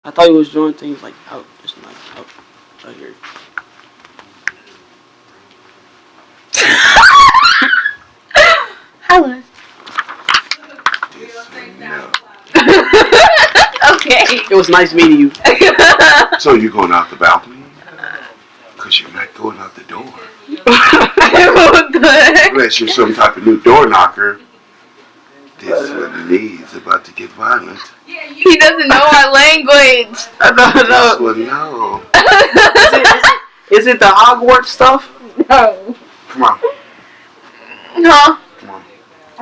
I thought he was drawing things like out, just like out, right here. Hello. Okay. It was nice meeting you. So you're going out the balcony? Because you're not going out the door. Unless you're some type of new door knocker. This is what he needs, about to get violent. He doesn't know our language. No. This one, no. Is it the Hogwarts stuff? No. Come on. Huh? Come on.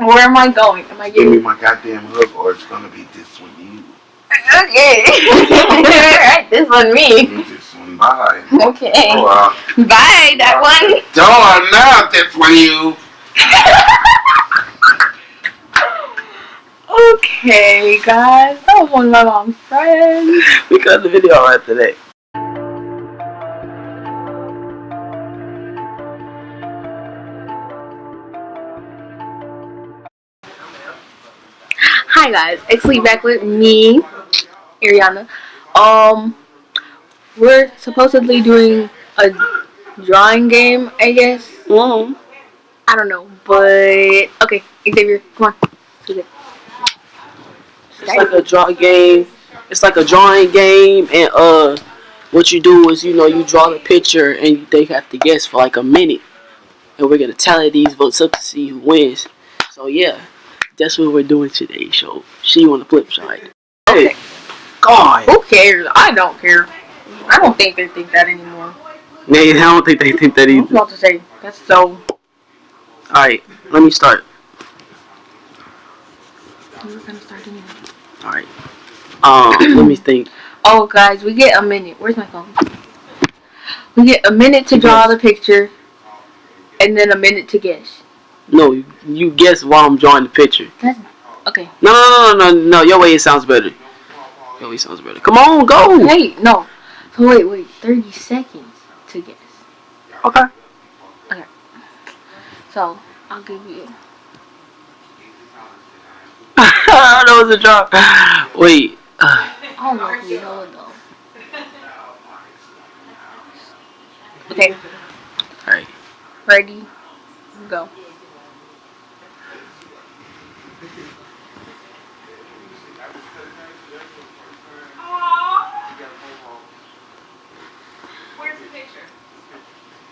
Where am I going? Am I Give me getting... my goddamn hook or it's going to be this one you. Okay. Alright, this one me. This one bye. Okay. Oh, Bye, that one. Don't now, this one you. Okay, guys. That was one of my mom's friends. We cut the video right today. Hi guys, actually back with me, Ariana. We're supposedly doing a drawing game, I guess. Mm-hmm. I don't know, but okay, Xavier, come on. Do it. It's like a draw game. It's like a drawing game, and what you do is you draw the picture, and they have to guess for like a minute, and we're gonna tally these votes up to see who wins. So yeah, that's what we're doing today. So see you on the flip side. Okay. Hey, God. Who cares? I don't care. I don't think they think that anymore. Nah, I don't think they think that I was either. about to say that's so. Alright, let me start. We were gonna start anyway. Alright. Let me think. Oh, guys, we get a minute. Where's my phone? We get a minute to draw the picture, and then a minute to guess. No, you guess while I'm drawing the picture. That's okay. No. Your way it sounds better. Your way sounds better. Come on, go. Hey, no. So wait. 30 seconds to guess. Okay. Okay. So I'll give you. That was a draw. Wait. I don't know if you know it though. Okay. Alright. Ready? Go. Where's the picture?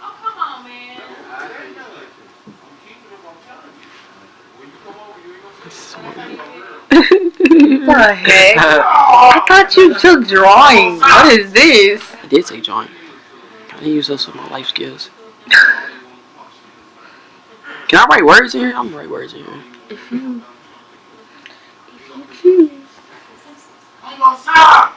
Oh, come on, man. What the heck? I thought you took drawing. What is this? I did say drawing. I didn't use those with my life skills. Can I write words in here? I'm gonna write words in here. If you choose. I'm gonna stop.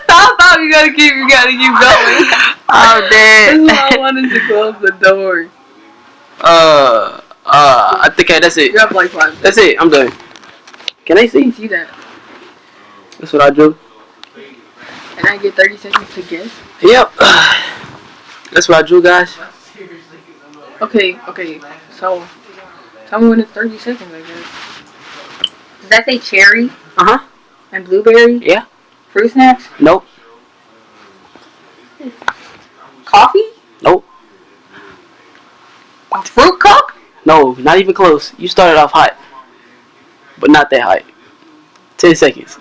Stop! You gotta keep going. I'm dead. That's why I wanted to close the door. I think that's it. You have like 5 seconds. That's it. I'm done. Can I see? See that? That's what I do. And I get 30 seconds to guess. Yep. That's what I drew, guys. Okay. So tell me when it's 30 seconds, I guess. Does that say cherry Uh huh. and blueberry? Yeah. Fruit snacks? Nope. Coffee? Nope. A fruit cup? No, not even close. You started off hot, but not that hot. 10 seconds.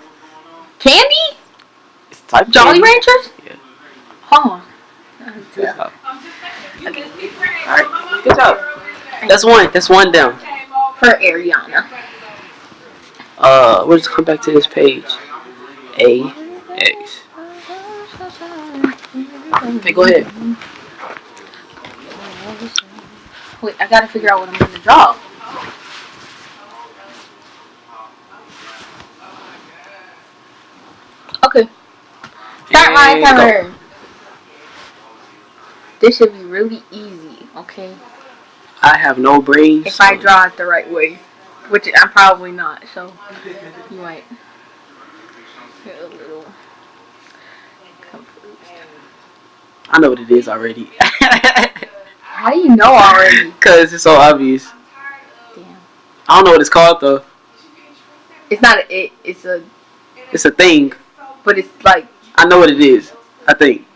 Candy? It's the type of Jolly candy. Ranchers? Yeah. Huh. Good job. I'm just saying. You just be praying. All right. Good job. That's one down. For Ariana. We'll just come back to this page. AX. Okay, go ahead. Wait, I gotta figure out what I'm gonna draw. Okay. Start my And timer. This should be really easy, okay? I have no brains. If I draw it the right way. Which I'm probably not, so you might get a little confused. I know what it is already. How do you know already? Cause it's so obvious. Damn. I don't know what it's called though. It's not a it. It's a. It's a thing. But it's like. I know what it is. I think.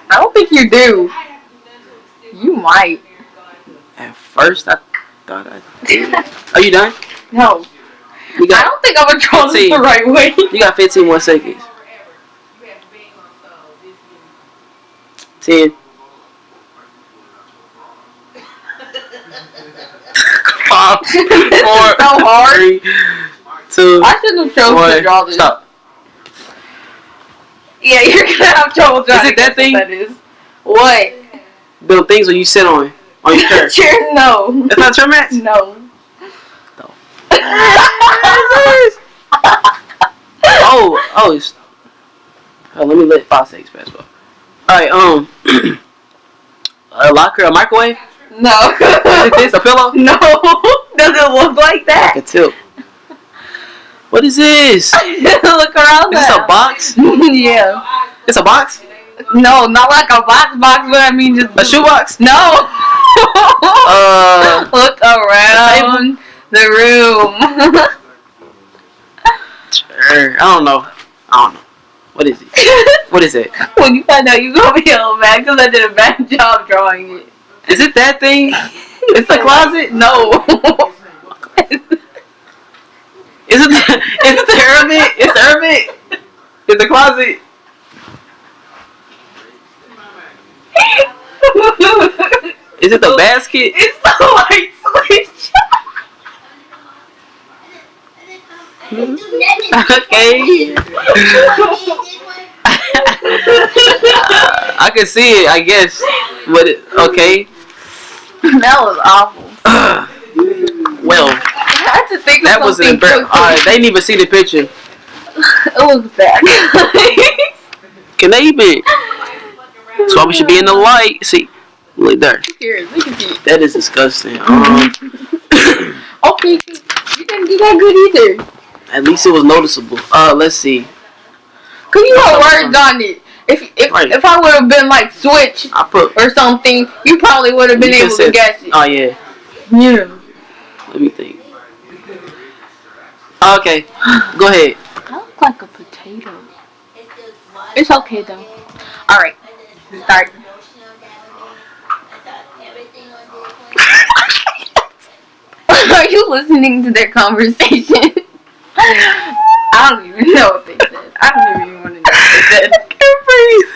I don't think you do. You might. At first, I thought I did. Are you done? No. You I got. don't think I'm gonna draw this 15. the right way. You got 15 more seconds. 10. 5, 4, This is so hard. 3, 2, I shouldn't have chosen to 1. draw this. Stop. Yeah, you're gonna have trouble trying Is it to guess that thing? what that is. What? The things where you sit on your chair. Chair? No. That's not your match? No. No. Oh, it's. Oh, let me let 5 seconds pass by. Alright, a locker, a microwave? No. Is it this, a pillow? No. Doesn't look like that. Like a tip. What is this? Look around Is this a now. box? Yeah. It's a box? No, not like a box, but I mean just A shoebox? No. Look around the room. I don't know. What is it? What is it? When you find out, you gonna be all mad because I did a bad job drawing it. Is it that thing? It's the closet? No. Is it the hermit? It's the hermit? It's the closet? Is it the basket? It's the light switch. Okay. I can see it, I guess. But okay. That was awful. Well, I had to think of that was an something quick. Alright, they didn't even see the picture. It looks bad. Can they even? That's why we should be in the light. See, look there. Here, look at you. That is disgusting. Okay, you didn't do that good either. At least it was noticeable. Let's see. Cause you had words on it. If I would have been like switch I put. or something, you probably would have been You able said- to guess it. Oh yeah. Yeah. Let me think. Okay, go ahead. That looks like a potato. It's okay though. All right, start. Are you listening to their conversation? I don't even know what they said. I don't even want to know what they said. Can't breathe.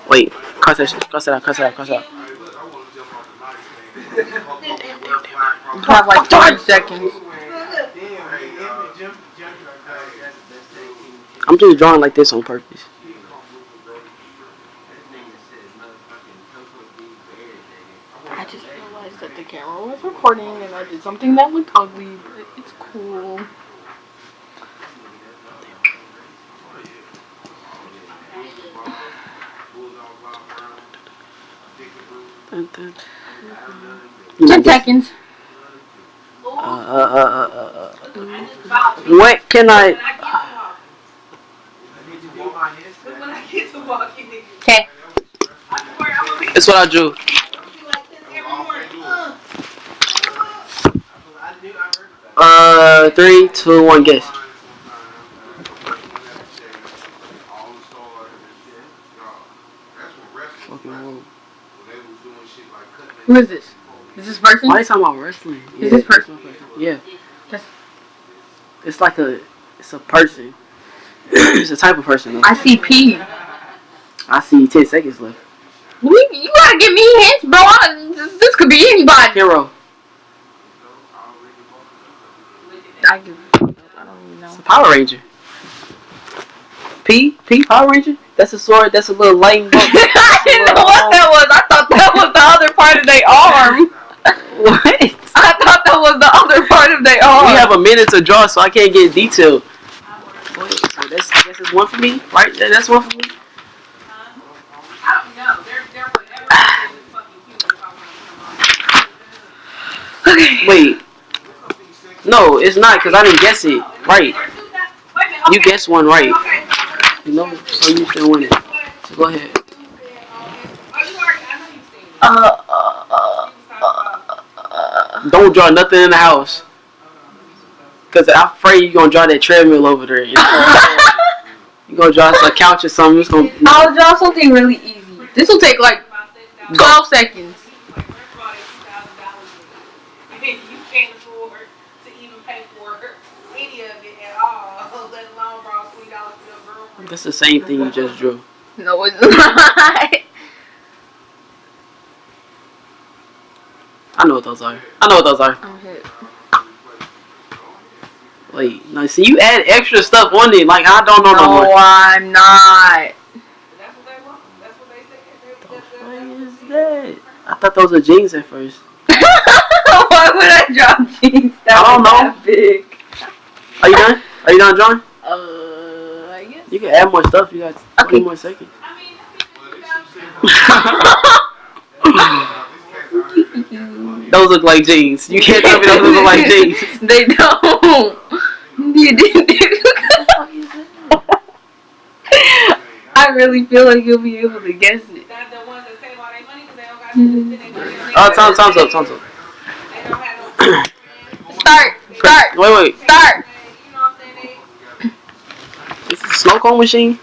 Wait, cross that shit. Cross it out. Cross it out. Cross it out. You have like 5 seconds. I'm just drawing like this on purpose. I just realized that the camera was recording and I did something that looked ugly, but it's cool. Dun, dun. 10 seconds. What can I? Okay. That's what I drew. 3, 2, 1, guess. Who is this? Is this person? Why are you talking about wrestling? Is this person? Yeah. That's- It's like it's a person. It's a type of person though. I see P. I see 10 seconds left. You gotta give me hints, bro. This could be anybody. Hero. I don't even know. Power Ranger. P Power Ranger? That's a sword, that's a little lame book. I didn't know what that was. I thought that was the other part of their arm. What? I thought that was the other part of their arm. We have a minute to draw, so I can't get detailed. So that's, I guess it's one for me, right? That's one for me. I don't know. They're whatever is fucking cute if I want to come on. Okay. Wait. No, it's not, because I didn't guess it right. Wait a minute, You okay. guessed one right. Okay. You know, so you still winning. So go ahead. Don't draw nothing in the house. Cause I'm afraid you're gonna draw that treadmill over there. You're gonna draw a couch or something. It's gonna. I'll draw something really easy. This will take like 12 seconds. You can't afford to even pay for any of it at all, let alone borrow $20 for your girlfriend. That's the same thing you just drew. No, it's not. I know what those are. I know what those are. Okay. Wait, no, see, you add extra stuff on it. Like, I don't know no No, more. I'm not. That's what they want. That's what they said. What is that? I thought those were jeans at first. Why would I draw jeans that I don't know. that big? Are you done? Are you done drawing? I guess. You can add more stuff. You got 20 Okay. more seconds. I mean, Those look like jeans. You can't tell me those look like jeans. They don't. You didn't. I really feel like you'll be able to guess it. that's the ones that save all their money because they don't got Time's up. They don't have no Start. Wait. Start. You know what I'm saying? Is it a snow cone machine?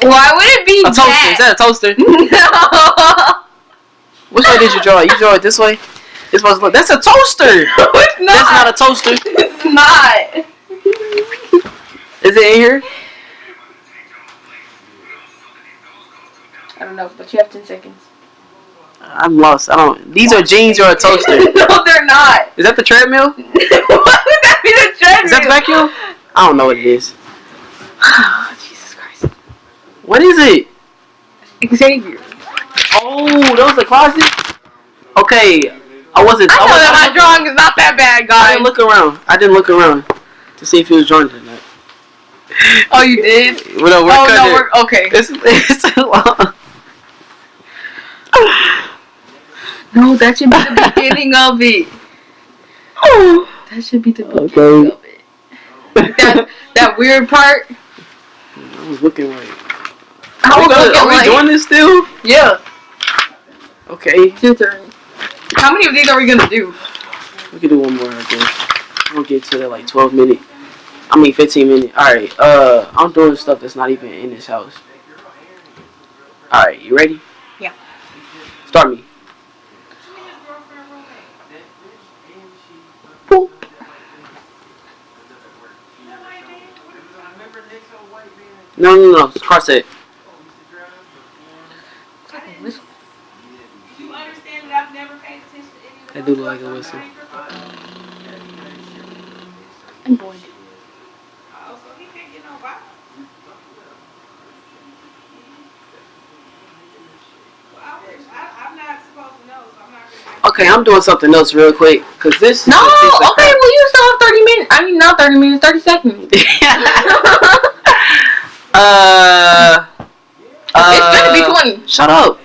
Why would it be A toaster. Is that a toaster? No. Which way did you draw it? You draw it this way? It's supposed to look. That's a toaster. No, it's not. That's not a toaster. It's not. Is it in here? I don't know, but you have 10 seconds. I'm lost. I don't. These are jeans or a toaster. No, they're not. Is that the treadmill? Why would that be the treadmill? Is that the vacuum? I don't know what it is. Oh, Jesus Christ. What is it? Xavier. Oh, that was the closet? Okay. I wasn't. I know that my wasn't- drawing is not that bad, I guys. didn't look around. I didn't look around to see if he was drawing it or not. Oh, you did? Well, no, we're cutting it. we're okay. It's long. No, that should be the beginning of it. That should be the beginning Okay. of it. Like that weird part. I was looking right. I was looking Are we like, doing this still? yeah. Okay. It's your turn. How many of these are we gonna do? We can do one more, I guess. We'll get to that like 15 minutes. Alright, I'm doing stuff that's not even in this house. Alright, you ready? Yeah. Start me. Boop. No. Cross it. You understand that I've never paid attention to any of the That do look like a whistle. I'm bored. Oh, so he can't get no vibe. Well, I'm not supposed to know, so I'm not gonna. Okay, I'm doing something else real quick. Cause this. No, this piece of okay, crap- well you still have 30 minutes. I mean, not 30 minutes, 30 seconds. It's It's gonna be 20. Shut up.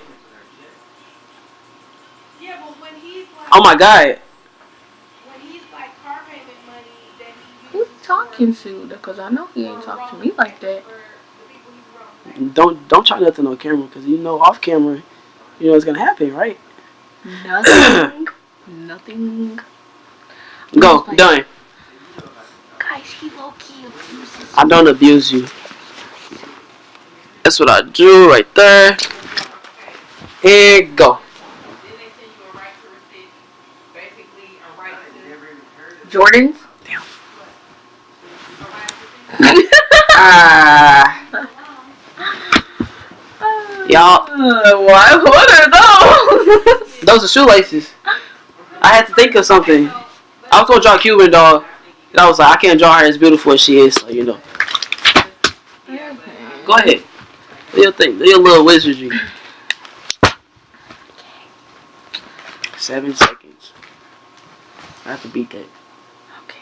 Yeah, but when he's like. Oh my god. When he's like car payment money that he Who's uses. talking to? Because I know he ain't talking to me like that. For the people he wrote. Don't try nothing on camera, cause you know off camera, you know what's gonna happen, right? Nothing. Nothing. Go, done. Guys, he low-key abuses. I don't abuse you. That's what I drew right there. Here, go. Then they send you a right to receipt. Basically, a right to. Jordans? Y'all, What are those? those are shoelaces. I had to think of something. I was gonna draw a Cuban doll, and I was like, I can't draw her as beautiful as she is, so you know. Go ahead. Do your thing. Do your little wizardry. 7 seconds. I have to beat that. Okay.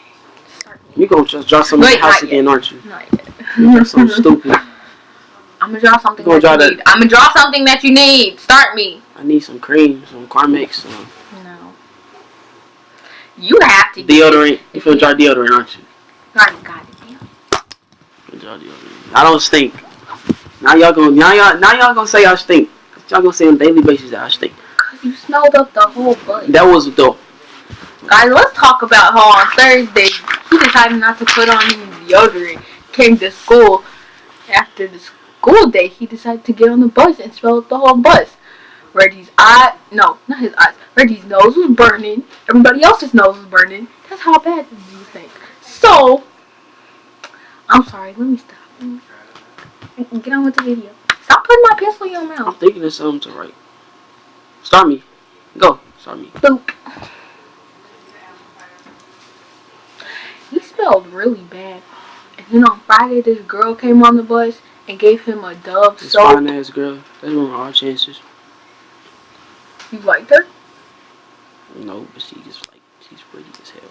Start me. You gonna just draw something in Wait, the house not again, aren't you? Not yet. You draw something stupid. I'm gonna draw something You gonna that draw you need. I'm gonna draw something that you need. Start me. I need some cream, some Carmex, some No. You have to. deodorant. You finna draw deodorant, aren't you? God, God damn. You finna draw deodorant. I don't stink. Now y'all gonna say I stink. Y'all gonna say on a daily basis that I stink. Cause you smelled up the whole butt. That was dope. Guys, let's talk about how on Thursday he decided not to put on his deodorant. Came to school. After the school day, he decided to get on the bus and smell up the whole bus. Reggie's not his eyes. Reggie's nose was burning. Everybody else's nose was burning. That's how bad do you think? So, I'm sorry. Let me stop. Get on with the video. Stop putting my pencil in your I'm mouth. thinking of something to write. Start me. Go. Start me. Boop. He smelled really bad. And then on Friday, this girl came on the bus and gave him a Dove This soap. fine ass girl. That's one of our chances. You liked her? No, but she's pretty as hell.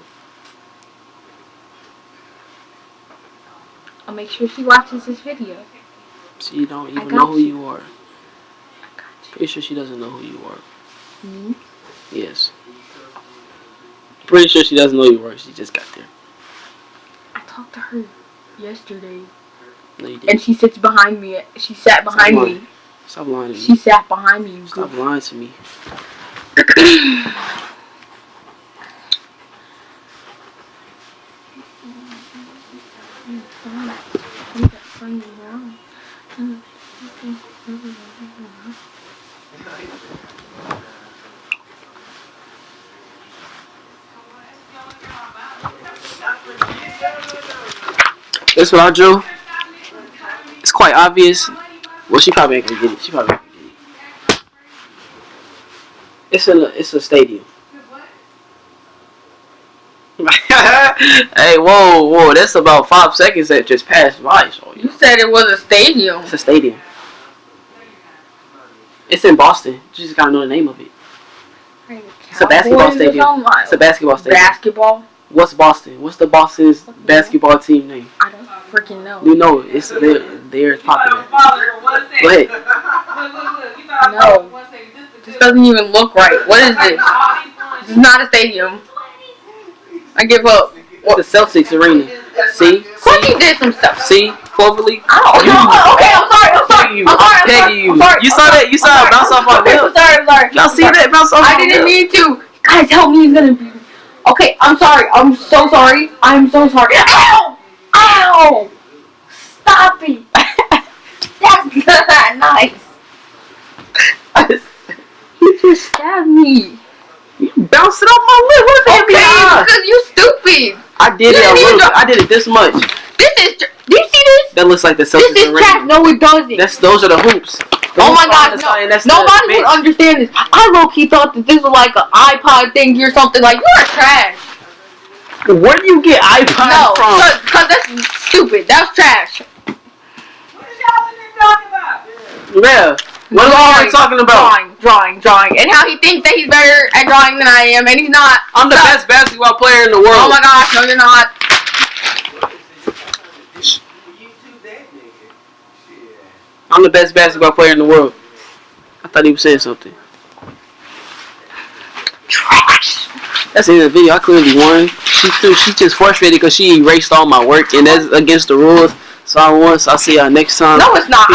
I'll make sure she watches this video. She don't even got know who you. you are. I got you. Pretty sure she doesn't know who you are. Me? Yes. Pretty sure she doesn't know who you are. She just got there. I talked to her yesterday. No, you didn't. And she sits behind me. She sat behind Stop me. lying. Stop lying to me. She sat behind me. You Stop goof. lying to me. That's what I drew. It's quite obvious. Well, she probably ain't gonna get it. She probably ain't gonna get it. It's a stadium. Hey, whoa. That's about 5 seconds that just passed by. So, You said it was a stadium. it's a stadium. It's in Boston. You just gotta know the name of it. It's a basketball stadium. It's a basketball stadium. Basketball? What's Boston? What's the Boston's basketball team name? I don't freaking know. You know it. It's they're popular. Go ahead. No. This doesn't even look right. What is this? This is not a stadium. I give up. It's the Celtics arena. See? Of course you did some stuff. See? Cloverleaf? Okay, I'm sorry. Pegging you. You saw that? You saw it bounce off my I'm lip? sorry. Y'all see that bounce off my I didn't lip? mean to. Guys, help me. He's gonna be. Okay, I'm sorry. I'm so sorry. I'm so sorry. Ow! Ow! Stop it. That's not nice. He just stabbed me. You bounced it off my lip. What the Okay, FBI? because you stupid. I did it a little bit. I did it this much. This is. Do you see this? That looks like the Celtics This is trash. arena. No, it doesn't. Those are the hoops. Oh my God! That's fine, No, that's nobody the would understand this. I low-key thought that this was like an iPod thing or something. Like, you're trash. Where do you get iPod No, from? cause that's stupid. That's trash. What is y'all in there talking about? Yeah. What are we talking about? Drawing. And how he thinks that he's better at drawing than I am, and he's not. I'm the best basketball player in the world. Oh my gosh, no, you're not. I'm the best basketball player in the world. I thought he was saying something. Trash. That's the end of the video. I clearly won. She just frustrated because she erased all my work, and that's against the rules. So I won. So I'll see y'all next time. No, it's not.